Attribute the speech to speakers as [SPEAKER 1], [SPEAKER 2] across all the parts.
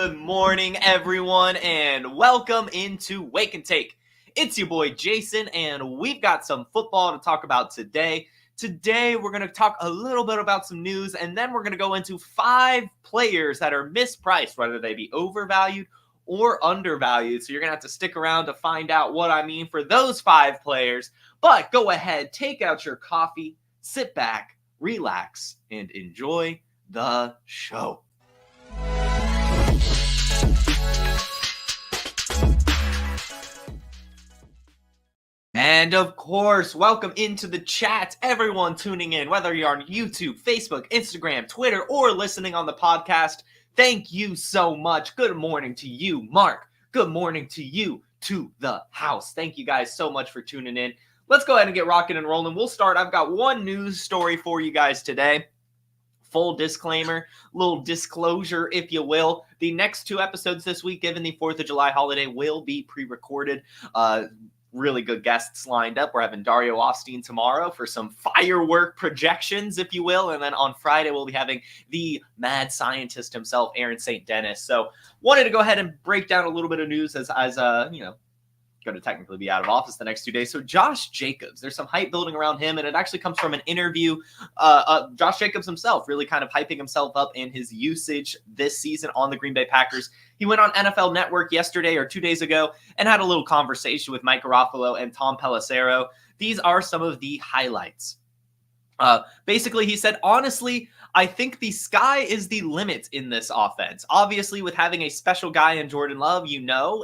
[SPEAKER 1] Good morning, everyone, and welcome into Wake and Take. It's your boy Jason, and we've got some football to talk about today. Today, we're going to talk a little bit about some news, and then we're going to go into 5 players that are mispriced, whether they be overvalued or undervalued. So you're going to have to stick around to find out what I mean for those 5 players. But go ahead, take out your coffee, sit back, relax, and enjoy the show. And of course, welcome into the chat, everyone tuning in, whether you're on YouTube, Facebook, Instagram, Twitter, or listening on the podcast. Thank you so much. Good morning to you, Mark. Good morning to you, to the house. Thank you guys so much for tuning in. Let's go ahead and get rocking and rolling. We'll start. I've got one news story for you guys today. Full disclaimer, little disclosure, if you will. The next 2 episodes this week, given the 4th of July holiday, will be pre-recorded. Really good guests lined up. We're having Dario Austin tomorrow for some firework projections, if you will. And then on Friday, we'll be having the mad scientist himself, Aaron St. Dennis. So wanted to go ahead and break down a little bit of news as going to technically be out of office the next 2 days. So Josh Jacobs, there's some hype building around him, and it actually comes from an interview. Josh Jacobs himself really kind of hyping himself up in his usage this season on the Green Bay Packers. He went on NFL Network yesterday or 2 days ago and had a little conversation with Mike Garofalo and Tom Pelissero. These are some of the highlights. Basically, he said, honestly, I think the sky is the limit in this offense. Obviously, with having a special guy in Jordan Love,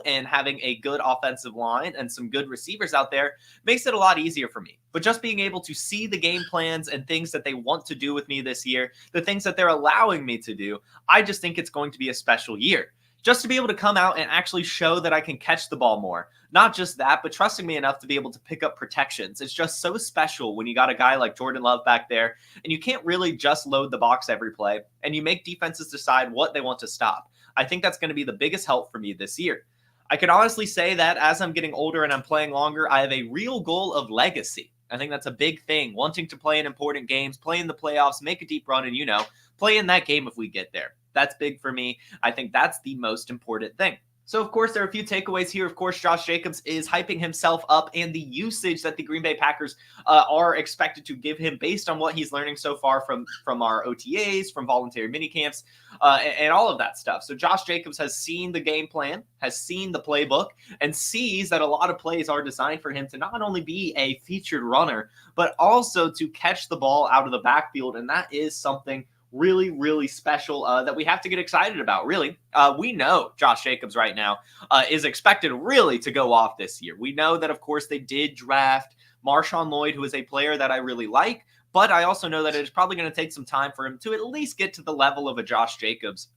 [SPEAKER 1] and having a good offensive line and some good receivers out there makes it a lot easier for me. But just being able to see the game plans and things that they want to do with me this year, the things that they're allowing me to do, I just think it's going to be a special year. Just to be able to come out and actually show that I can catch the ball more. Not just that, but trusting me enough to be able to pick up protections. It's just so special when you got a guy like Jordan Love back there, and you can't really just load the box every play, and you make defenses decide what they want to stop. I think that's going to be the biggest help for me this year. I can honestly say that as I'm getting older and I'm playing longer, I have a real goal of legacy. I think that's a big thing, wanting to play in important games, play in the playoffs, make a deep run, and, play in that game if we get there. That's big for me. I think that's the most important thing. So, of course, there are a few takeaways here. Of course, Josh Jacobs is hyping himself up, and the usage that the Green Bay Packers are expected to give him based on what he's learning so far from our OTAs, from voluntary minicamps, and all of that stuff. So Josh Jacobs has seen the game plan, has seen the playbook, and sees that a lot of plays are designed for him to not only be a featured runner, but also to catch the ball out of the backfield, and that is something really, really special that we have to get excited about, really. We know Josh Jacobs right now is expected really to go off this year. We know that, of course, they did draft Marshawn Lloyd, who is a player that I really like, but I also know that it is probably going to take some time for him to at least get to the level of a Josh Jacobs.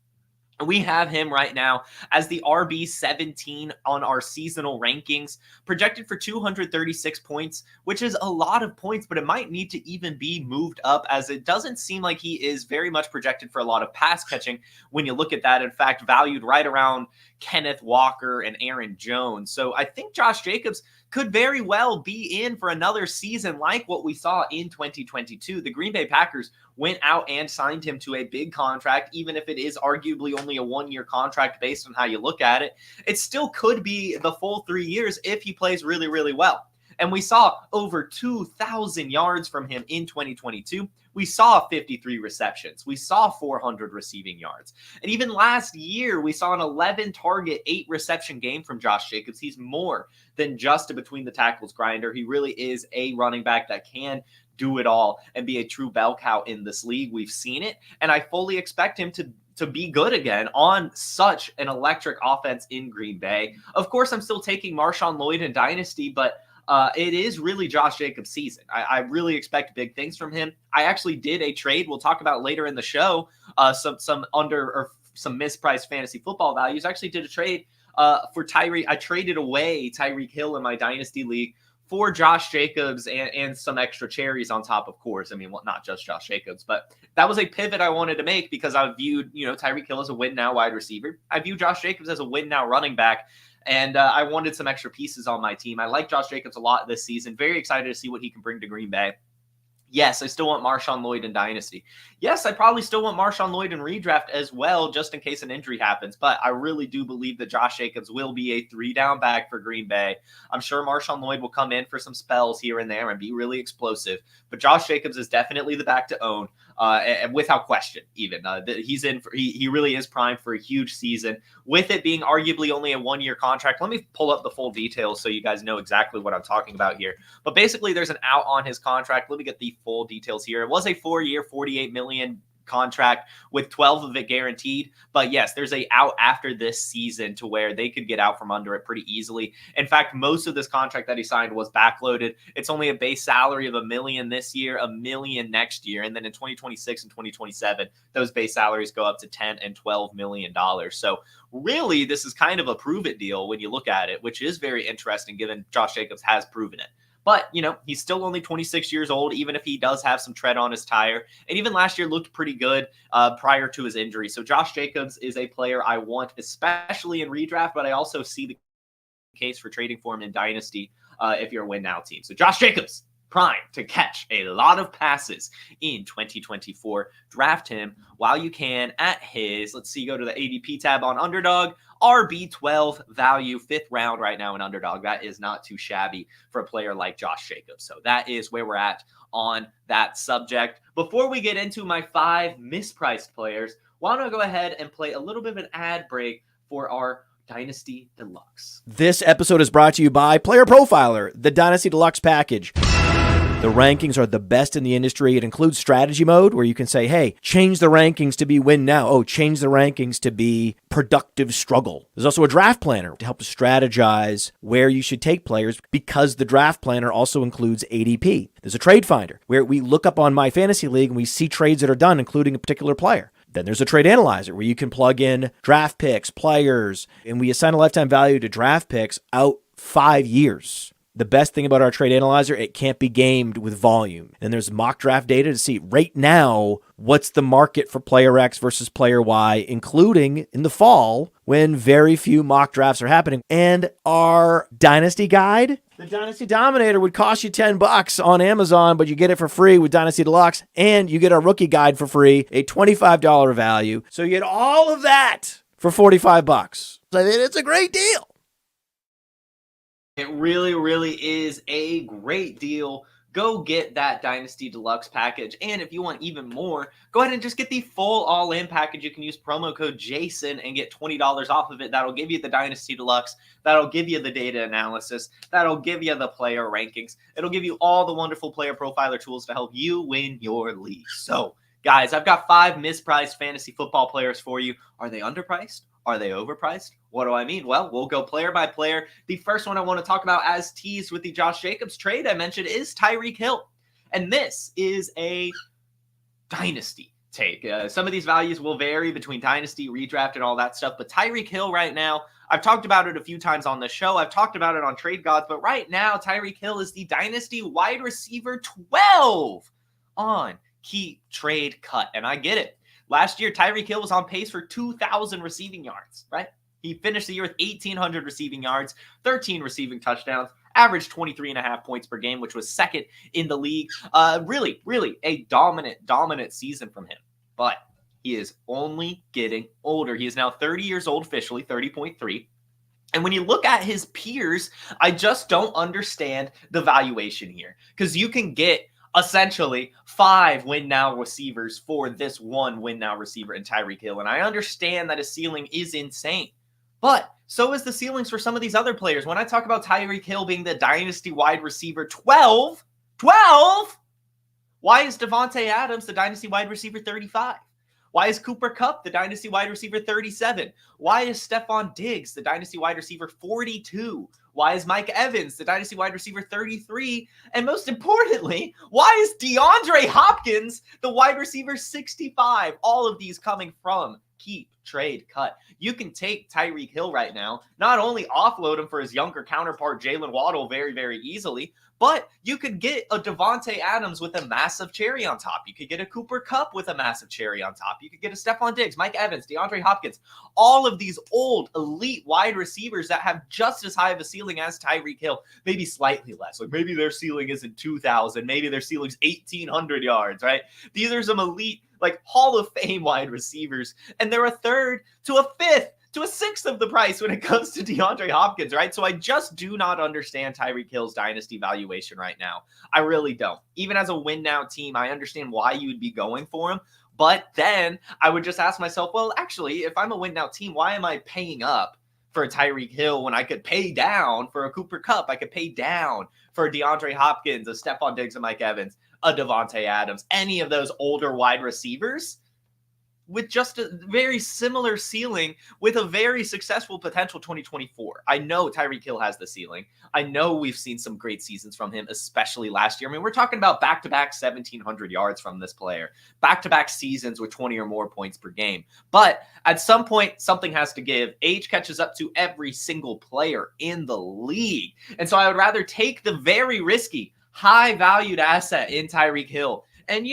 [SPEAKER 1] We have him right now as the RB17 on our seasonal rankings, projected for 236 points, which is a lot of points, but it might need to even be moved up, as it doesn't seem like he is very much projected for a lot of pass catching when you look at that. In fact, valued right around Kenneth Walker and Aaron Jones. So I think Josh Jacobs could very well be in for another season like what we saw in 2022. The Green Bay Packers went out and signed him to a big contract, even if it is arguably only a 1-year contract based on how you look at it. It still could be the full 3 years if he plays really, really well. And we saw over 2,000 yards from him in 2022. We saw 53 receptions. We saw 400 receiving yards. And even last year, we saw an 11-target, 8-reception game from Josh Jacobs. He's more than just a between-the-tackles grinder. He really is a running back that can do it all and be a true bell cow in this league. We've seen it, and I fully expect him to be good again on such an electric offense in Green Bay. Of course, I'm still taking Marshawn Lloyd in Dynasty, but it is really Josh Jacobs' season. I really expect big things from him. I actually did a trade we'll talk about later in the show, some mispriced fantasy football values. I actually did a trade for Tyreek. I traded away Tyreek Hill in my Dynasty league for Josh Jacobs and some extra cherries on top, of course. I mean, well, not just Josh Jacobs, but that was a pivot I wanted to make because I viewed, Tyreek Hill as a win-now wide receiver. I view Josh Jacobs as a win-now running back, and I wanted some extra pieces on my team. I like Josh Jacobs a lot this season. Very excited to see what he can bring to Green Bay. Yes, I still want Marshawn Lloyd in Dynasty. Yes, I probably still want Marshawn Lloyd in Redraft as well, just in case an injury happens. But I really do believe that Josh Jacobs will be a 3-down back for Green Bay. I'm sure Marshawn Lloyd will come in for some spells here and there and be really explosive. But Josh Jacobs is definitely the back to own, and without question, even. He's in. He really is primed for a huge season. With it being arguably only a 1-year contract, let me pull up the full details so you guys know exactly what I'm talking about here. But basically, there's an out on his contract. Let me get the full details here. It was a 4-year, $48 million contract with 12 of it guaranteed. But yes, there's a out after this season to where they could get out from under it pretty easily. In fact, most of this contract that he signed was backloaded. It's only a base salary of $1 million this year, $1 million next year. And then in 2026 and 2027, those base salaries go up to $10 and $12 million. So really, this is kind of a prove it deal when you look at it, which is very interesting given Josh Jacobs has proven it. But, he's still only 26 years old, even if he does have some tread on his tire. And even last year looked pretty good prior to his injury. So Josh Jacobs is a player I want, especially in redraft, but I also see the case for trading for him in Dynasty if you're a win now team. So Josh Jacobs, prime to catch a lot of passes in 2024. Draft him while you can at his, let's see, go to the ADP tab on Underdog. RB12 value, 5th round right now in Underdog. That is not too shabby for a player like Josh Jacobs. So that is where we're at on that subject. Before we get into my 5 mispriced players, why don't I go ahead and play a little bit of an ad break for our Dynasty Deluxe.
[SPEAKER 2] This episode is brought to you by PlayerProfiler, the Dynasty Deluxe package. The rankings are the best in the industry. It includes strategy mode where you can say, hey, change the rankings to be win now. Oh, change the rankings to be productive struggle. There's also a draft planner to help you strategize where you should take players because the draft planner also includes ADP. There's a trade finder where we look up on My Fantasy League and we see trades that are done, including a particular player. Then there's a trade analyzer where you can plug in draft picks, players, and we assign a lifetime value to draft picks out 5 years. The best thing about our trade analyzer, it can't be gamed with volume. And there's mock draft data to see right now what's the market for player X versus player Y, including in the fall when very few mock drafts are happening. And our Dynasty guide, the Dynasty Dominator, would cost you $10 on Amazon, but you get it for free with Dynasty Deluxe, and you get our rookie guide for free, a $25 value. So you get all of that for $45. I mean, it's a great deal.
[SPEAKER 1] It really, really is a great deal. Go get that Dynasty Deluxe package. And if you want even more, go ahead and just get the full all-in package. You can use promo code JASON and get $20 off of it. That'll give you the Dynasty Deluxe. That'll give you the data analysis. That'll give you the player rankings. It'll give you all the wonderful player profiler tools to help you win your league. So, guys, I've got 5 mispriced fantasy football players for you. Are they underpriced? Are they overpriced? What do I mean? Well, we'll go player by player. The first one I want to talk about, as teased with the Josh Jacobs trade I mentioned, is Tyreek Hill. And this is a Dynasty take. Some of these values will vary between Dynasty, Redraft, and all that stuff. But Tyreek Hill right now, I've talked about it a few times on the show. I've talked about it on Trade Gods. But right now, Tyreek Hill is the Dynasty wide receiver 12 on Keep Trade Cut. And I get it. Last year, Tyreek Hill was on pace for 2,000 receiving yards, right? He finished the year with 1,800 receiving yards, 13 receiving touchdowns, averaged 23.5 points per game, which was second in the league. Really, really a dominant season from him. But he is only getting older. He is now 30 years old officially, 30.3. And when you look at his peers, I just don't understand the valuation here. Because you can get essentially 5 win-now receivers for this one win-now receiver in Tyreek Hill. And I understand that his ceiling is insane. But so is the ceilings for some of these other players. When I talk about Tyreek Hill being the Dynasty wide receiver 12, why is Devontae Adams the Dynasty wide receiver 35? Why is Cooper Kupp the Dynasty wide receiver 37? Why is Stephon Diggs the Dynasty wide receiver 42? Why is Mike Evans the Dynasty wide receiver 33? And most importantly, why is DeAndre Hopkins the wide receiver 65? All of these coming from keep, trade, cut. You can take Tyreek Hill right now, not only offload him for his younger counterpart Jalen Waddle very, very easily, but you could get a Devontae Adams with a massive cherry on top. You could get a Cooper Kupp with a massive cherry on top. You could get a Stephon Diggs, Mike Evans, DeAndre Hopkins, all of these old elite wide receivers that have just as high of a ceiling as Tyreek Hill, maybe slightly less. Like maybe their ceiling isn't 2,000, maybe their ceiling's 1,800 yards, right? These are some elite, like Hall of Fame wide receivers, and they're a third to a fifth to a sixth of the price when it comes to DeAndre Hopkins, right? So I just do not understand Tyreek Hill's dynasty valuation right now. I really don't. Even as a win now team, I understand why you would be going for him. But then I would just ask myself, well, actually, if I'm a win now team, why am I paying up for a Tyreek Hill when I could pay down for a Cooper Kupp? I could pay down for a DeAndre Hopkins, a Stephon Diggs, and Mike Evans, a Devontae Adams, any of those older wide receivers with just a very similar ceiling with a very successful potential 2024. I know Tyreek Hill has the ceiling. I know we've seen some great seasons from him, especially last year. I mean, we're talking about back-to-back 1,700 yards from this player, back-to-back seasons with 20 or more points per game. But at some point, something has to give. Age catches up to every single player in the league. And so I would rather take the very risky, high-valued asset in Tyreek Hill and,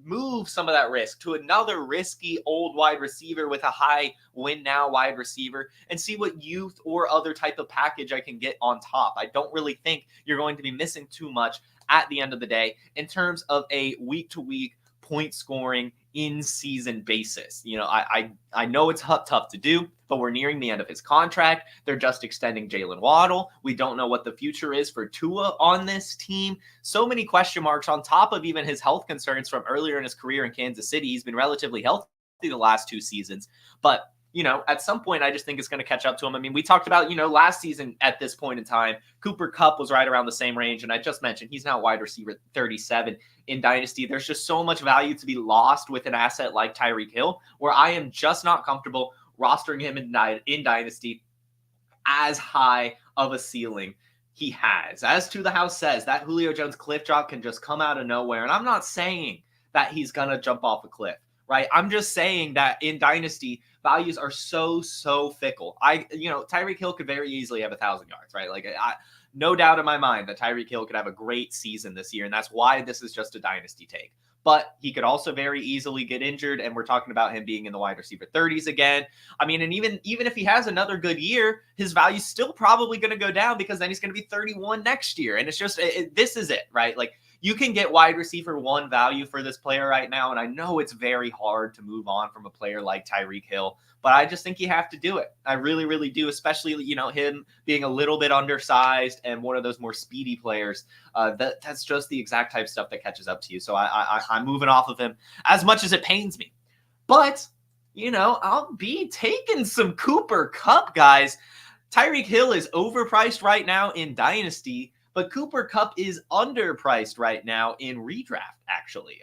[SPEAKER 1] move some of that risk to another risky old wide receiver with a high win now wide receiver and see what youth or other type of package I can get on top. I don't really think you're going to be missing too much at the end of the day in terms of a week-to-week point scoring in season basis. I know it's tough to do, but we're nearing the end of his contract. They're just extending Jalen Waddle. We don't know what the future is for Tua on this team. So many question marks on top of even his health concerns from earlier in his career in Kansas City. He's been relatively healthy the last 2 seasons, but at some point, I just think it's going to catch up to him. I mean, we talked about, last season at this point in time, Cooper Kupp was right around the same range. And I just mentioned he's now wide receiver 37 in Dynasty. There's just so much value to be lost with an asset like Tyreek Hill, where I am just not comfortable rostering him in Dynasty as high of a ceiling he has. As To The House says, that Julio Jones cliff drop can just come out of nowhere. And I'm not saying that he's going to jump off a cliff, right? I'm just saying that in Dynasty, values are so fickle. Tyreek Hill could very easily have 1,000 yards, right? No doubt in my mind that Tyreek Hill could have a great season this year, and that's why this is just a Dynasty take. But he could also very easily get injured, and we're talking about him being in the wide receiver 30s again. I mean, and even if he has another good year, his value's still probably going to go down because then he's going to be 31 next year. And it's just, this is it, right? You can get wide receiver 1 value for this player right now, and I know it's very hard to move on from a player like Tyreek Hill, but I just think you have to do it. I really, really do, especially, him being a little bit undersized and one of those more speedy players. That's just the exact type of stuff that catches up to you. So I'm moving off of him as much as it pains me. But, I'll be taking some Cooper Kupp, guys. Tyreek Hill is overpriced right now in Dynasty, but Cooper Kupp is underpriced right now in Redraft, actually.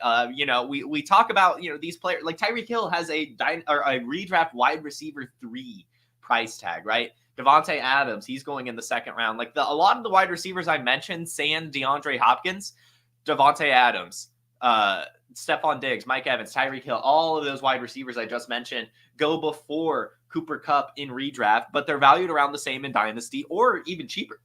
[SPEAKER 1] We talk about, these players, like Tyreek Hill has a Redraft wide receiver 3 price tag, right? Devontae Adams, he's going in the second round. A lot of the wide receivers I mentioned, saying DeAndre Hopkins, Devontae Adams, Stephon Diggs, Mike Evans, Tyreek Hill, all of those wide receivers I just mentioned go before Cooper Kupp in Redraft, but they're valued around the same in Dynasty or even cheaper.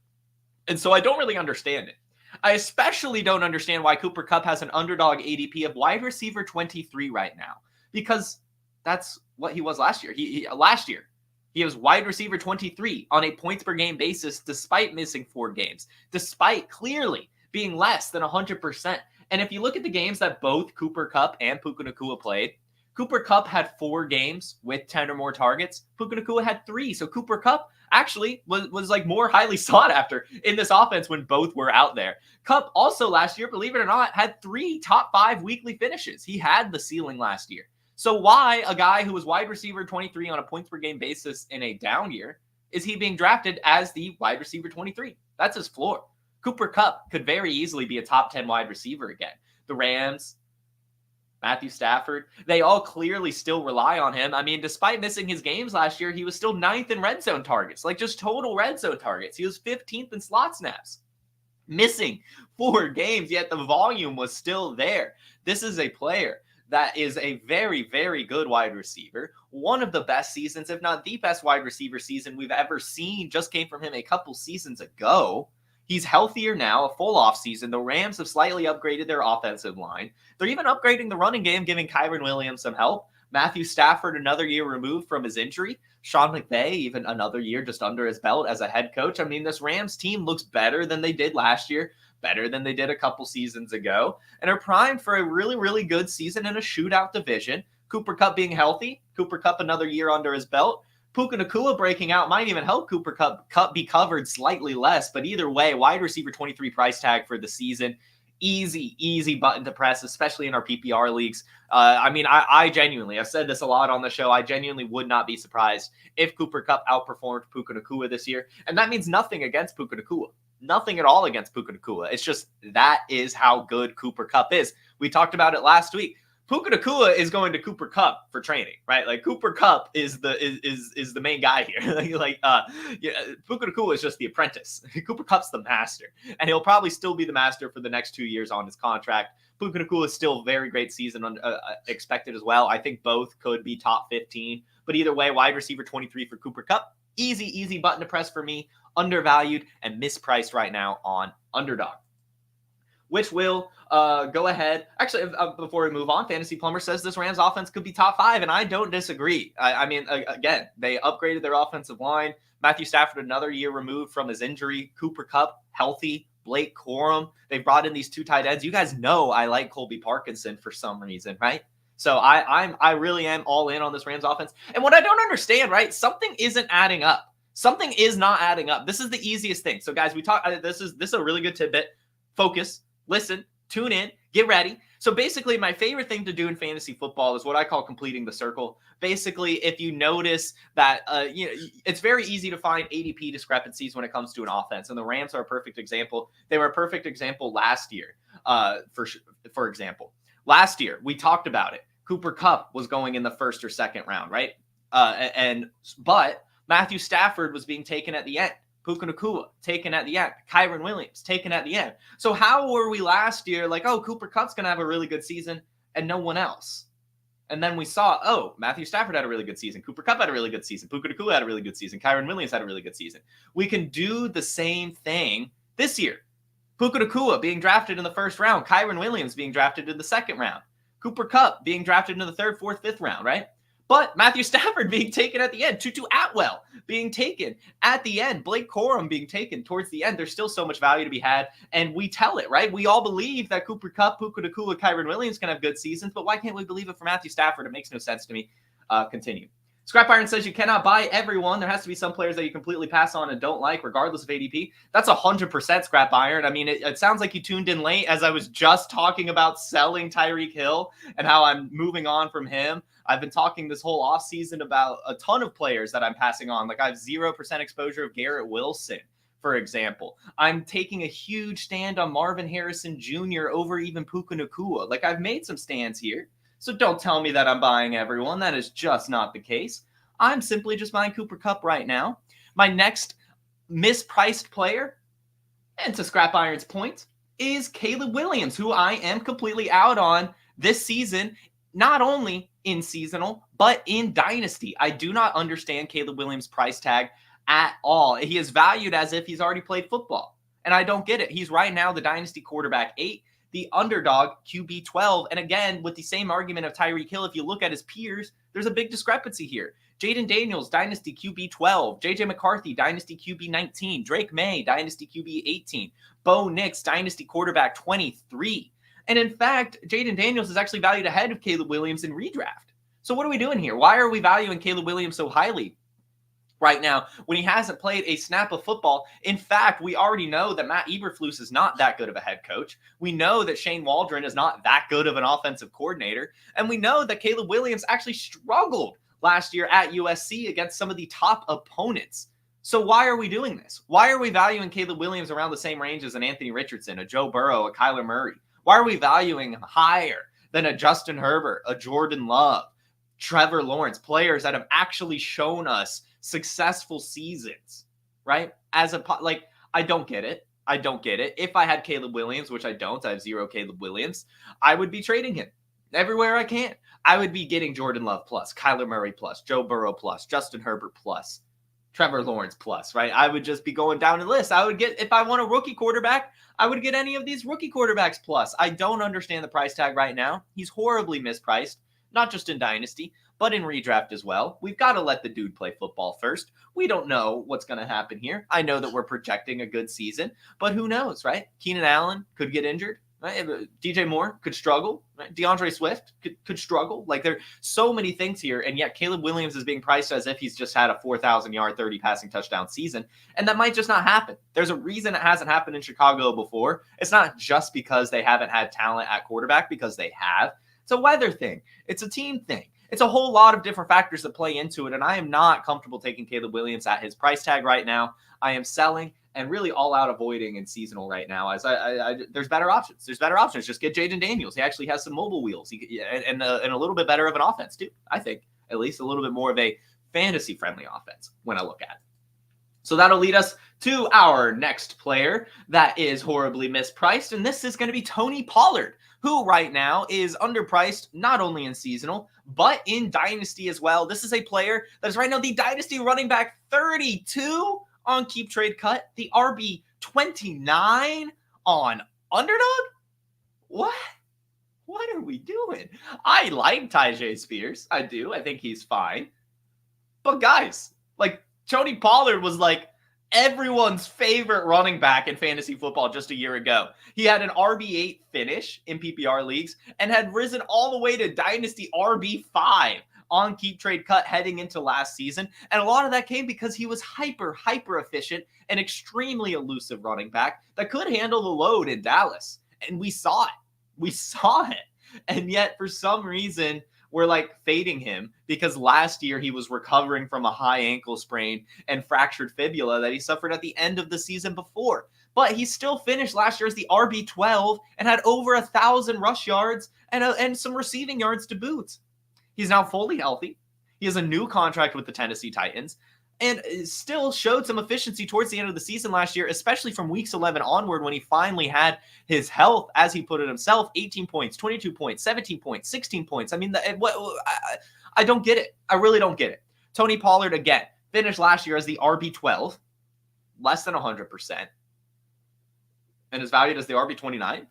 [SPEAKER 1] And so I don't really understand it. I especially don't understand why Cooper Kupp has an underdog ADP of wide receiver 23 right now, because that's what he was last year. Last year, he was wide receiver 23 on a points per game basis, despite missing 4 games, despite clearly being less than 100%. And if you look at the games that both Cooper Kupp and Puka Nacua played, Cooper Kupp had 4 games with 10 or more targets. Puka Nacua had 3. So Cooper Kupp actually was more highly sought after in this offense when both were out there. Kupp also last year, believe it or not, had 3 top 5 weekly finishes. He had the ceiling last year. So why a guy who was wide receiver 23 on a points per game basis in a down year is he being drafted as the wide receiver 23? That's his floor. Cooper Kupp could very easily be a top 10 wide receiver again. The Rams, Matthew Stafford, they all clearly still rely on him. I mean, despite missing his games last year, he was still 9th in red zone targets, just total red zone targets. He was 15th in slot snaps, missing 4 games, yet the volume was still there. This is a player that is a very, very good wide receiver. One of the best seasons, if not the best wide receiver season we've ever seen, just came from him a couple seasons ago. He's healthier now, a full offseason. The Rams have slightly upgraded their offensive line. They're even upgrading the running game, giving Kyren Williams some help. Matthew Stafford, another year removed from his injury. Sean McVay, even another year just under his belt as a head coach. I mean, this Rams team looks better than they did last year, better than they did a couple seasons ago, and are primed for a really, really good season in a shootout division. Cooper Kupp being healthy, Cooper Kupp another year under his belt. Puka Nacua breaking out might even help Cooper Kupp be covered slightly less, but either way, wide receiver 23 price tag for the season. Easy button to press, especially in our PPR leagues. I genuinely, I've said this a lot on the show, I genuinely would not be surprised if Cooper Kupp outperformed Puka Nacua this year. And that means nothing against Puka Nacua. Nothing at all against Puka Nacua. It's just that is how good Cooper Kupp is. We talked about it last week. Puka Nacua is going to Cooper Kupp for training, right? Like Cooper Kupp is the main guy here. Puka Nacua is just the apprentice. Cooper Kupp's the master, and he'll probably still be the master for the next 2 years on his contract. Puka Nacua is still a very great season expected as well. I think both could be top 15, but either way, wide receiver 23 for Cooper Kupp. Easy button to press for me. Undervalued and mispriced right now on Underdog. Which will go ahead. Actually, before we move on, Fantasy Plumber says this Rams offense could be top 5, and I don't disagree. Again, they upgraded their offensive line. Matthew Stafford, another year removed from his injury. Cooper Kupp, healthy. Blake Corum. They've brought in these 2 tight ends. You guys know I like Colby Parkinson for some reason, right? So I really am all in on this Rams offense. And what I don't understand, right? Something isn't adding up. Something is not adding up. This is the easiest thing. So guys, this is a really good tidbit. Focus. Listen, tune in, get ready. So basically, my favorite thing to do in fantasy football is what I call completing the circle. Basically, if you notice that it's very easy to find ADP discrepancies when it comes to an offense, and the Rams are a perfect example. They were a perfect example last year. For example, last year we talked about it. Cooper Kupp was going in the first or second round, right? But Matthew Stafford was being taken at the end. Puka Nacua taken at the end. Kyren Williams taken at the end. So how were we last year like, oh, Cooper Kupp's going to have a really good season and no one else? And then we saw, oh, Matthew Stafford had a really good season. Cooper Kupp had a really good season. Puka Nacua had a really good season. Kyren Williams had a really good season. We can do the same thing this year. Puka Nacua being drafted in the first round. Kyren Williams being drafted in the second round. Cooper Kupp being drafted in the third, fourth, fifth round, right? But Matthew Stafford being taken at the end. Tutu Atwell being taken at the end. Blake Corum being taken towards the end. There's still so much value to be had. And we tell it, right? We all believe that Cooper Kupp, Puka Nacua, Kyren Williams can have good seasons. But why can't we believe it for Matthew Stafford? It makes no sense to me. Continue. Scrap Iron says you cannot buy everyone. There has to be some players that you completely pass on and don't like, regardless of ADP. That's 100% Scrap Iron. I mean, it sounds like you tuned in late as I was just talking about selling Tyreek Hill and how I'm moving on from him. I've been talking this whole offseason about a ton of players that I'm passing on. Like I have 0% exposure of Garrett Wilson, for example. I'm taking a huge stand on Marvin Harrison Jr. over even Puka Nacua. Like I've made some stands here. So don't tell me that I'm buying everyone. That is just not the case. I'm simply just buying Cooper Kupp right now. My next mispriced player, and to Scrap Iron's point, is Caleb Williams, who I am completely out on this season, not only in seasonal, but in Dynasty. I do not understand Caleb Williams' price tag at all. He is valued as if he's already played football, and I don't get it. He's right now the Dynasty quarterback 8. The underdog QB 12. And again, with the same argument of Tyreek Hill, if you look at his peers, there's a big discrepancy here. Jaden Daniels, Dynasty QB 12. JJ McCarthy, Dynasty QB 19. Drake May, Dynasty QB 18. Bo Nix, Dynasty quarterback 23. And in fact, Jaden Daniels is actually valued ahead of Caleb Williams in redraft. So what are we doing here? Why are we valuing Caleb Williams so highly right now when he hasn't played a snap of football? In fact, we already know that Matt Eberflus is not that good of a head coach. We know that Shane Waldron is not that good of an offensive coordinator. And we know that Caleb Williams actually struggled last year at USC against some of the top opponents. So why are we doing this? Why are we valuing Caleb Williams around the same range as an Anthony Richardson, a Joe Burrow, a Kyler Murray? Why are we valuing him higher than a Justin Herbert, a Jordan Love, Trevor Lawrence, players that have actually shown us successful seasons, right? I don't get it. If I had Caleb Williams, which I don't, I have 0 Caleb Williams, I would be trading him. everywhere I can. I would be getting Jordan Love plus, Kyler Murray plus, Joe Burrow plus, Justin Herbert plus, Trevor Lawrence plus, right? I would just be going down the list. I would get, if I want a rookie quarterback, I would get any of these rookie quarterbacks plus. I don't understand the price tag right now. He's horribly mispriced, not just in Dynasty, but in redraft as well. We've got to let the dude play football first. We don't know what's going to happen here. I know that we're projecting a good season, but who knows, right? Keenan Allen could get injured. Right? DJ Moore could struggle. Right? DeAndre Swift could struggle. Like, there are so many things here, and yet Caleb Williams is being priced as if he's just had a 4,000-yard, 30 passing touchdown season, and that might just not happen. There's a reason it hasn't happened in Chicago before. It's not just because they haven't had talent at quarterback, because they have. It's a weather thing. It's a team thing. It's a whole lot of different factors that play into it, and I am not comfortable taking Caleb Williams at his price tag right now. I am selling and really all out avoiding in seasonal right now. As there's better options. There's better options. Just get Jaden Daniels. He actually has some mobile wheels, and a little bit better of an offense too. I think at least a little bit more of a fantasy friendly offense when I look at it. So that'll lead us to our next player that is horribly mispriced, and this is going to be Tony Pollard, who right now is underpriced not only in seasonal, but in Dynasty as well. This is a player that is right now the Dynasty running back 32 on Keep Trade Cut, the RB 29 on Underdog? What are we doing? I like Tyjae Spears. I do. I think he's fine. But guys, like, Tony Pollard was like everyone's favorite running back in fantasy football just a year ago. He had an RB8 finish in PPR leagues and had risen all the way to Dynasty RB5 on Keep Trade Cut heading into last season. And a lot of that came because he was hyper efficient and extremely elusive running back that could handle the load in Dallas. And we saw it. And yet for some reason, we're like fading him because last year he was recovering from a high ankle sprain and fractured fibula that he suffered at the end of the season before. But he still finished last year as the RB12 and had over 1,000 rush yards and some receiving yards to boot. He's now fully healthy. He has a new contract with the Tennessee Titans and still showed some efficiency towards the end of the season last year, especially from weeks 11 onward when he finally had his health, as he put it himself, 18 points, 22 points, 17 points, 16 points. I mean, I don't get it. I really don't get it. Tony Pollard, again, finished last year as the RB12, less than 100%, and is valued as the RB29.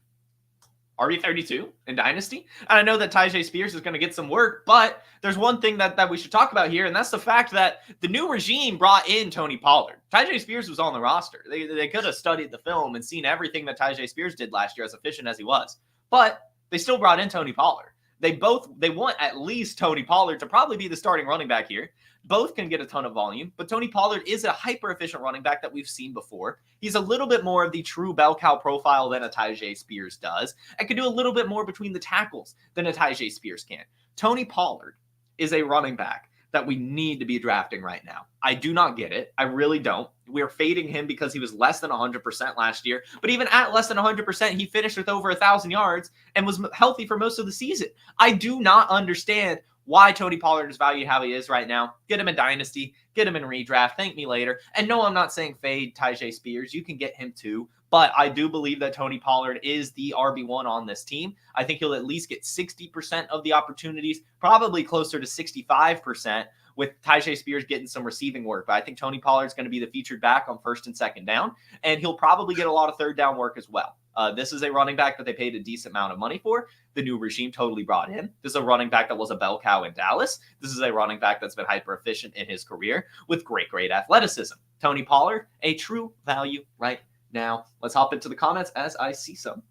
[SPEAKER 1] RB32 in Dynasty. And I know that Tyjae Spears is going to get some work, but there's one thing that we should talk about here, and that's the fact that the new regime brought in Tony Pollard. Tyjae Spears was on the roster. They could have studied the film and seen everything that Tyjae Spears did last year, as efficient as he was. But they still brought in Tony Pollard. They want at least Tony Pollard to probably be the starting running back here. Both can get a ton of volume, but Tony Pollard is a hyper-efficient running back that we've seen before. He's a little bit more of the true bell cow profile than a Tyjae Spears does, and can do a little bit more between the tackles than a Tyjae Spears can. Tony Pollard is a running back that we need to be drafting right now. I do not get it. I really don't. We're fading him because he was less than 100% last year. But even at less than 100%, he finished with over 1,000 yards and was healthy for most of the season. I do not understand why Tony Pollard is valued how he is right now. Get him in Dynasty. Get him in redraft. Thank me later. And no, I'm not saying fade Tyjae Spears. You can get him too. But I do believe that Tony Pollard is the RB1 on this team. I think he'll at least get 60% of the opportunities, probably closer to 65%, with Tyjae Spears getting some receiving work. But I think Tony Pollard's going to be the featured back on first and second down, and he'll probably get a lot of third down work as well. This is a running back that they paid a decent amount of money for. The new regime totally brought in. This is a running back that was a bell cow in Dallas. This is a running back that's been hyper efficient in his career with great athleticism. Tony Pollard, a true value right now. Let's hop into the comments as I see some.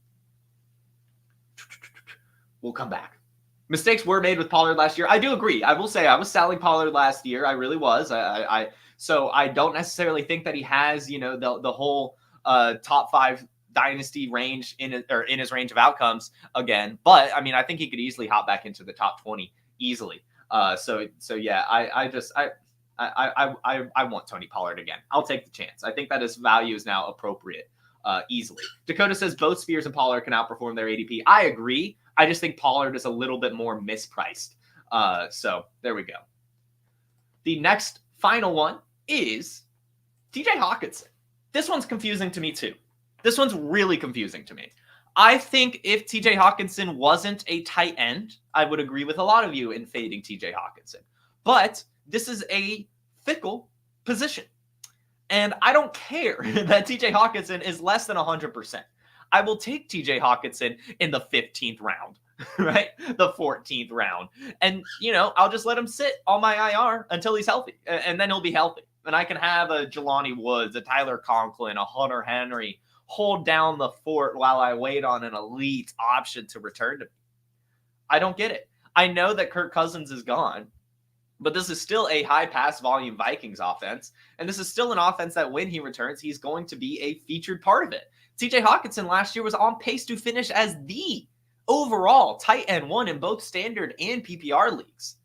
[SPEAKER 1] We'll come back. Mistakes were made with Pollard last year. I do agree. I will say I was selling Pollard last year. I really was. So I don't necessarily think that he has, the whole top 5 dynasty range in his range of outcomes again. But I mean, I think he could easily hop back into the top 20 easily. So yeah, I want Tony Pollard again. I'll take the chance. I think that his value is now appropriate easily. Dakota says both Spears and Pollard can outperform their ADP. I agree. I just think Pollard is a little bit more mispriced. So there we go. The next final one is TJ Hawkinson. This one's confusing to me too. This one's really confusing to me. I think if TJ Hawkinson wasn't a tight end, I would agree with a lot of you in fading TJ Hawkinson. But this is a fickle position. And I don't care that TJ Hawkinson is less than 100%. I will take TJ Hawkinson in the 15th round, right? The 14th round. And, I'll just let him sit on my IR until he's healthy. And then he'll be healthy. And I can have a Jelani Woods, a Tyler Conklin, a Hunter Henry hold down the fort while I wait on an elite option to return to me. I don't get it. I know that Kirk Cousins is gone, but this is still a high pass volume Vikings offense. And this is still an offense that when he returns, he's going to be a featured part of it. TJ Hawkinson last year was on pace to finish as the overall tight end one in both standard and PPR leagues.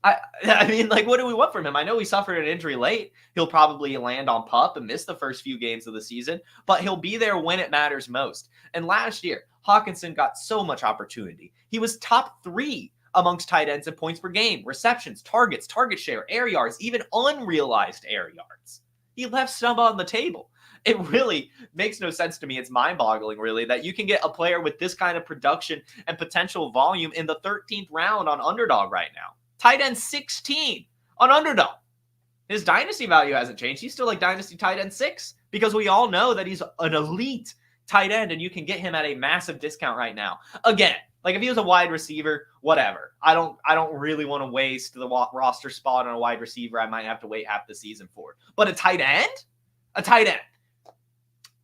[SPEAKER 1] I mean, what do we want from him? I know he suffered an injury late. He'll probably land on PUP and miss the first few games of the season, but he'll be there when it matters most. And last year, Hawkinson got so much opportunity. He was top 3 amongst tight ends in points per game, receptions, targets, target share, air yards, even unrealized air yards. He left some on the table. It really makes no sense to me. It's mind-boggling, really, that you can get a player with this kind of production and potential volume in the 13th round on Underdog right now. Tight end 16 on Underdog. His dynasty value hasn't changed. He's still dynasty tight end 6 because we all know that he's an elite tight end and you can get him at a massive discount right now. Again, if he was a wide receiver, whatever. I don't really want to waste the roster spot on a wide receiver I might have to wait half the season for. But a tight end? A tight end.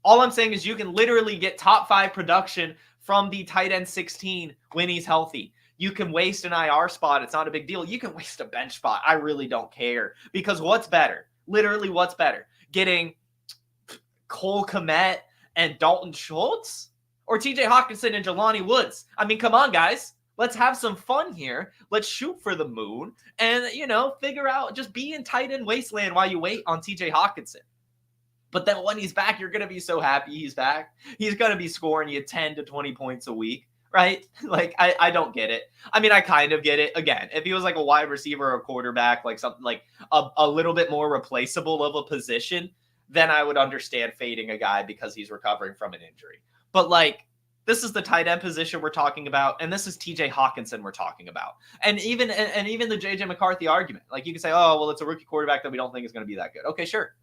[SPEAKER 1] All I'm saying is you can literally get top 5 production from the tight end 16 when he's healthy. You can waste an IR spot. It's not a big deal. You can waste a bench spot. I really don't care. Because what's better? Literally, what's better? Getting Cole Kmet and Dalton Schultz? Or TJ Hawkinson and Jelani Woods? I mean, come on, guys. Let's have some fun here. Let's shoot for the moon. And, figure out, just be in tight end wasteland while you wait on TJ Hawkinson. But then when he's back, you're going to be so happy he's back. He's going to be scoring you 10 to 20 points a week. Right? I don't get it. I mean, I kind of get it. Again, if he was a wide receiver or a quarterback, something a little bit more replaceable of a position, then I would understand fading a guy because he's recovering from an injury. But this is the tight end position we're talking about, and this is TJ Hawkinson we're talking about. And even the JJ McCarthy argument. You can say, oh, well, it's a rookie quarterback that we don't think is going to be that good. Okay, sure.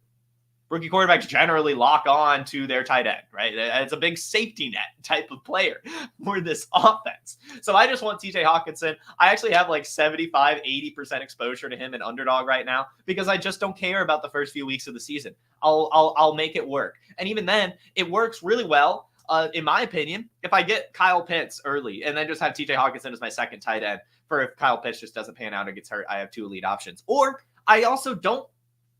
[SPEAKER 1] Rookie quarterbacks generally lock on to their tight end, right? It's a big safety net type of player for this offense. So I just want TJ Hawkinson. I actually have 75, 80% exposure to him in Underdog right now because I just don't care about the first few weeks of the season. I'll make it work. And even then, it works really well, in my opinion, if I get Kyle Pitts early and then just have TJ Hawkinson as my second tight end for if Kyle Pitts just doesn't pan out or gets hurt, I have 2 elite options. Or I also don't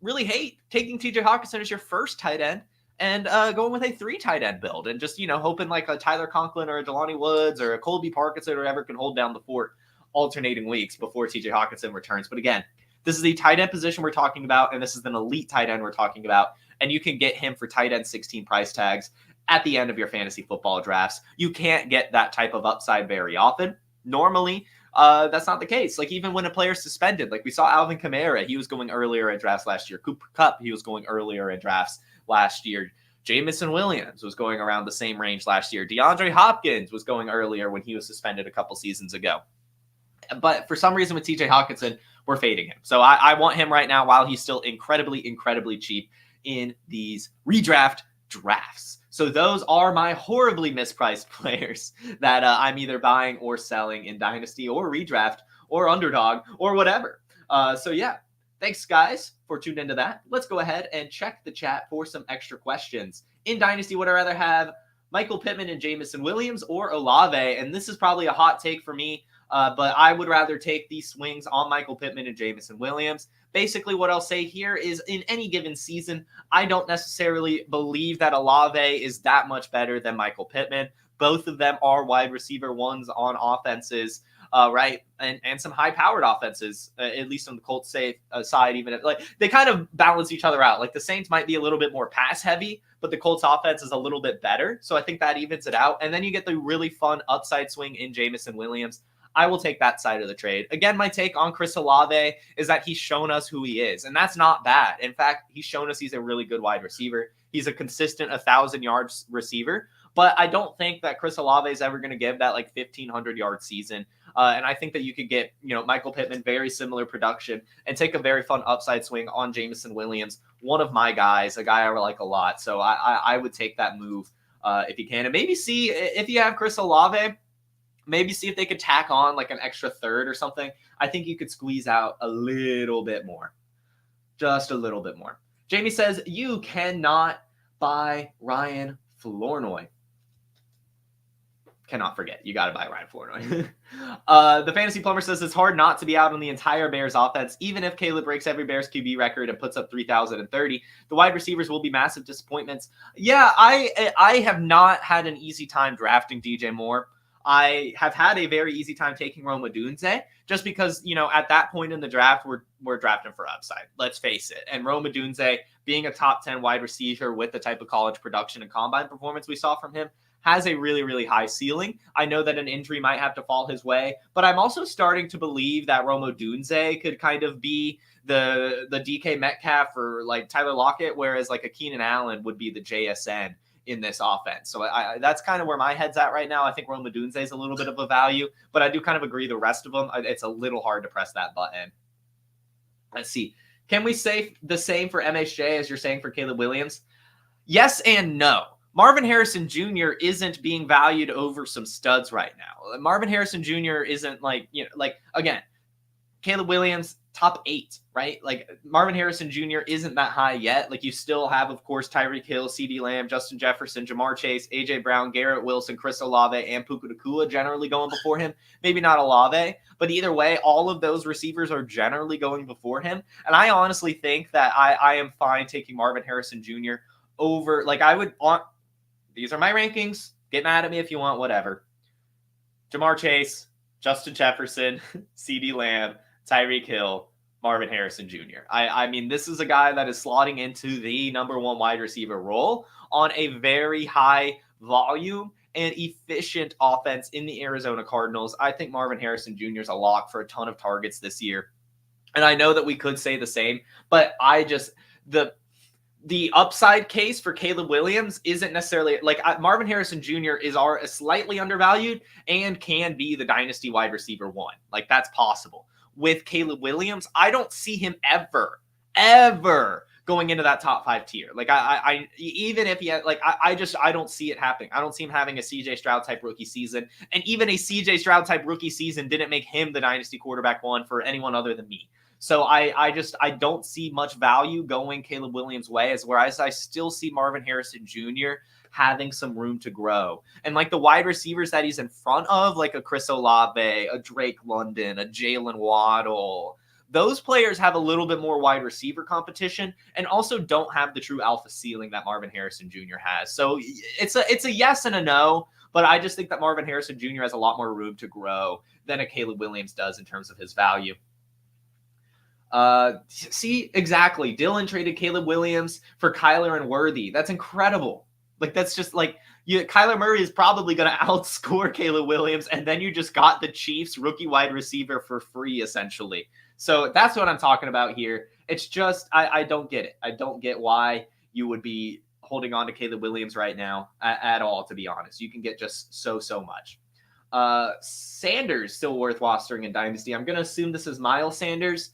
[SPEAKER 1] really hate taking TJ Hawkinson as your first tight end and going with a 3 tight end build and just, hoping a Tyler Conklin or a Jelani Woods or a Colby Parkinson or whatever can hold down the fort alternating weeks before TJ Hawkinson returns. But again, this is the tight end position we're talking about, and this is an elite tight end we're talking about, and you can get him for tight end 16 price tags at the end of your fantasy football drafts. You can't get that type of upside very often. Normally, that's not the case. Even when a player's suspended, we saw Alvin Kamara, he was going earlier in drafts last year. Cooper Kupp, he was going earlier in drafts last year. Jameson Williams was going around the same range last year. DeAndre Hopkins was going earlier when he was suspended a couple seasons ago. But for some reason with TJ Hawkinson, we're fading him. So I want him right now while he's still incredibly, incredibly cheap in these redraft drafts. So those are my horribly mispriced players that I'm either buying or selling in Dynasty or Redraft or Underdog or whatever. So yeah, thanks guys for tuning into that. Let's go ahead and check the chat for some extra questions. In Dynasty, would I rather have Michael Pittman and Jameson Williams or Olave? And this is probably a hot take for me, but I would rather take these swings on Michael Pittman and Jameson Williams. Basically, what I'll say here is in any given season, I don't necessarily believe that Olave is that much better than Michael Pittman. Both of them are wide receiver ones on offenses, right? And some high-powered offenses, at least on the Colts side, even if, they kind of balance each other out. The Saints might be a little bit more pass-heavy, but the Colts offense is a little bit better. So I think that evens it out. And then you get the really fun upside swing in Jameson Williams. I will take that side of the trade. Again, my take on Chris Olave is that he's shown us who he is, and that's not bad. In fact, he's shown us he's a really good wide receiver. He's a consistent 1,000 yards receiver, But I don't think that Chris Olave is ever going to give that like 1,500-yard season. And I think that you could get, Michael Pittman, very similar production, and take a very fun upside swing on Jameson Williams, one of my guys, a guy I like a lot. So I would take that move if you can. And maybe see if you have Chris Olave, maybe see if they could tack on like an extra third or something. I think you could squeeze out a little bit more. Just a little bit more. Jamie says, you cannot buy Ryan Flournoy. Cannot forget. You got to buy Ryan Flournoy. The Fantasy Plumber says it's hard not to be out on the entire Bears offense. Even if Caleb breaks every Bears QB record and puts up 3,030, the wide receivers will be massive disappointments. Yeah, I have not had an easy time drafting DJ Moore. I have had a very easy time taking Rome Odunze just because, at that point in the draft, we're drafting for upside. Let's face it. And Rome Odunze, being a top 10 wide receiver with the type of college production and combine performance we saw from him, has a really, really high ceiling. I know that an injury might have to fall his way, but I'm also starting to believe that Rome Odunze could kind of be the DK Metcalf or like Tyler Lockett, whereas like a Keenan Allen would be the JSN in this offense. So that's kind of where my head's at right now. I think Rome Odunze is a little bit of a value, but I do kind of agree the rest of them, it's a little hard to press that button. Let's see. Can we say the same for MHJ as you're saying for Caleb Williams? Yes and no. Marvin Harrison Jr. isn't being valued over some studs right now. Marvin Harrison Jr. isn't again, Caleb Williams, top 8, right? Like Marvin Harrison Jr. isn't that high yet. Like you still have, of course, Tyreek Hill, CeeDee Lamb, Justin Jefferson, Jamar Chase, AJ Brown, Garrett Wilson, Chris Olave, and Puka Nacua generally going before him. Maybe not Olave, but either way, all of those receivers are generally going before him. And I honestly think that I am fine taking Marvin Harrison Jr. over, these are my rankings. Get mad at me if you want, whatever. Jamar Chase, Justin Jefferson, CeeDee Lamb, Tyreek Hill, Marvin Harrison Jr. I mean, this is a guy that is slotting into the number 1 wide receiver role on a very high volume and efficient offense in the Arizona Cardinals. I think Marvin Harrison Jr. is a lock for a ton of targets this year. And I know that we could say the same, but the upside case for Caleb Williams isn't necessarily Marvin Harrison Jr. is slightly undervalued and can be the dynasty wide receiver 1. Like that's possible. With Caleb Williams, I don't see him ever going into that top 5 tier. Like I even if he had, I don't see it happening. I don't see him having a CJ Stroud type rookie season. And even a CJ Stroud type rookie season didn't make him the dynasty quarterback 1 for anyone other than me. So I don't see much value going Caleb Williams' way, whereas I still see Marvin Harrison Jr. having some room to grow. And like the wide receivers that he's in front of, like a Chris Olave, a Drake London, a Jalen Waddle, those players have a little bit more wide receiver competition and also don't have the true alpha ceiling that Marvin Harrison Jr. has. So it's a yes and a no, but I just think that Marvin Harrison Jr. has a lot more room to grow than a Caleb Williams does in terms of his value. See, exactly. Dylan traded Caleb Williams for Kyler and Worthy. That's incredible. Like, that's just like, Kyler Murray is probably going to outscore Caleb Williams, and then you just got the Chiefs rookie wide receiver for free, essentially. So that's what I'm talking about here. It's just, I don't get it. I don't get why you would be holding on to Caleb Williams right now at all, to be honest. You can get just so much. Sanders, still worth rostering in Dynasty. I'm going to assume this is Miles Sanders.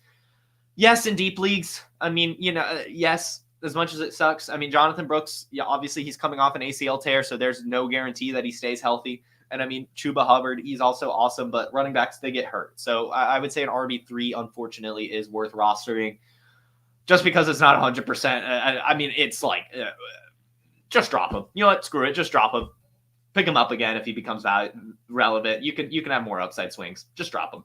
[SPEAKER 1] Yes, in deep leagues. I mean, yes, as much as it sucks. I mean, Jonathan Brooks, obviously he's coming off an ACL tear, so there's no guarantee that he stays healthy. And I mean, Chuba Hubbard, he's also awesome, but running backs, they get hurt. So I would say an RB3, unfortunately, is worth rostering just because it's not 100%. I mean, it's like, just drop him. You know what? Screw it. Just drop him. Pick him up again if he becomes relevant. You can have more upside swings. Just drop him.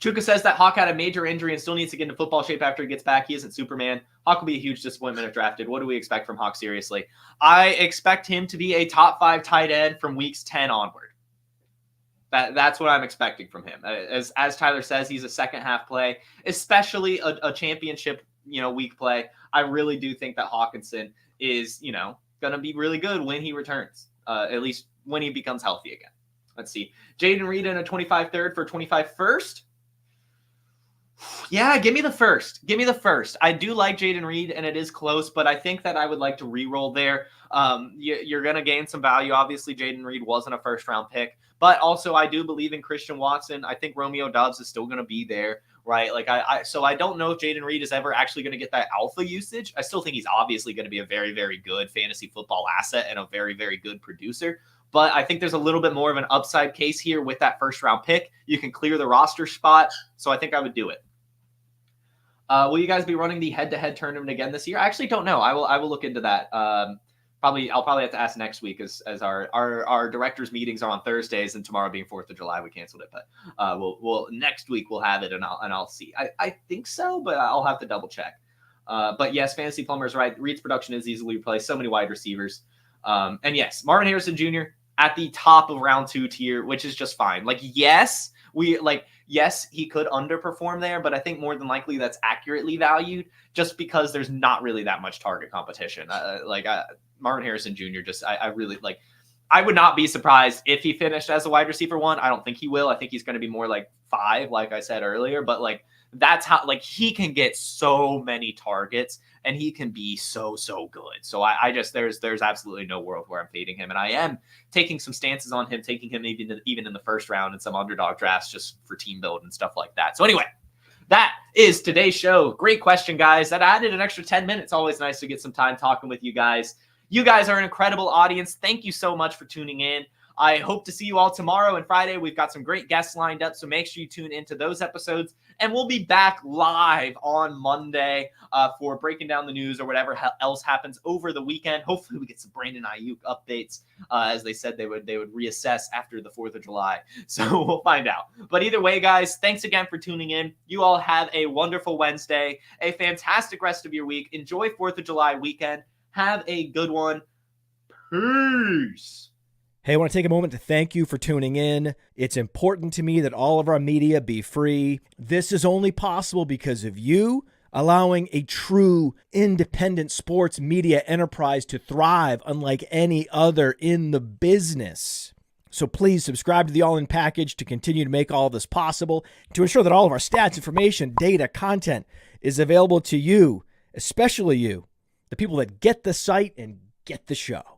[SPEAKER 1] Chuka says that Hawk had a major injury and still needs to get into football shape after he gets back. He isn't Superman. Hawk will be a huge disappointment if drafted. What do we expect from Hawk, seriously? I expect him to be a top 5 tight end from weeks 10 onward. That's what I'm expecting from him. As Tyler says, he's a second half play, especially a championship week play. I really do think that Hawkinson is going to be really good when he returns, at least when he becomes healthy again. Let's see. Jaden Reed in a 25 third for 25 first. Yeah, give me the first. Give me the first. I do like Jaden Reed, and it is close, but I think that I would like to re-roll there. You're going to gain some value. Obviously, Jaden Reed wasn't a first-round pick, but also I do believe in Christian Watson. I think Romeo Doubs is still going to be there, right? Like so I don't know if Jaden Reed is ever actually going to get that alpha usage. I still think he's obviously going to be a very, very good fantasy football asset and a very, very good producer. But I think there's a little bit more of an upside case here with that first-round pick. You can clear the roster spot, so I think I would do it. Will you guys be running the head-to-head tournament again this year? I actually don't know. I will look into that. I'll probably have to ask next week as our directors meetings are on Thursdays, and tomorrow being 4th of July, we canceled it. But we'll next week we'll have it, and I'll see. I think so, but I'll have to double check. But yes, Fantasy Plumber is right. Reed's production is easily replaced. So many wide receivers, and yes, Marvin Harrison Jr. at the top of round 2 tier, which is just fine. Yes, he could underperform there, but I think more than likely that's accurately valued just because there's not really that much target competition. Marvin Harrison Jr. I really like. I would not be surprised if he finished as a wide receiver 1. I don't think he will. I think he's going to be more like 5, like I said earlier. But that's how he can get so many targets and he can be so good. So I just there's absolutely no world where I'm fading him, and I am taking some stances on him, taking him even in the first round in some underdog drafts just for team build and stuff like that. So anyway, that is today's show. Great question, guys. That added an extra 10 minutes. Always nice to get some time talking with you guys. You guys are an incredible audience. Thank you so much for tuning in. I hope to see you all tomorrow and Friday. We've got some great guests lined up, so make sure you tune into those episodes. And we'll be back live on Monday for breaking down the news or whatever else happens over the weekend. Hopefully we get some Brandon Ayuk updates. As they said, they would reassess after the 4th of July. So we'll find out. But either way, guys, thanks again for tuning in. You all have a wonderful Wednesday, a fantastic rest of your week. Enjoy 4th of July weekend. Have a good one. Peace.
[SPEAKER 2] Hey, I want to take a moment to thank you for tuning in. It's important to me that all of our media be free. This is only possible because of you allowing a true independent sports media enterprise to thrive unlike any other in the business. So please subscribe to the All In Package to continue to make all of this possible, to ensure that all of our stats, information, data, content is available to you, especially you, the people that get the site and get the show.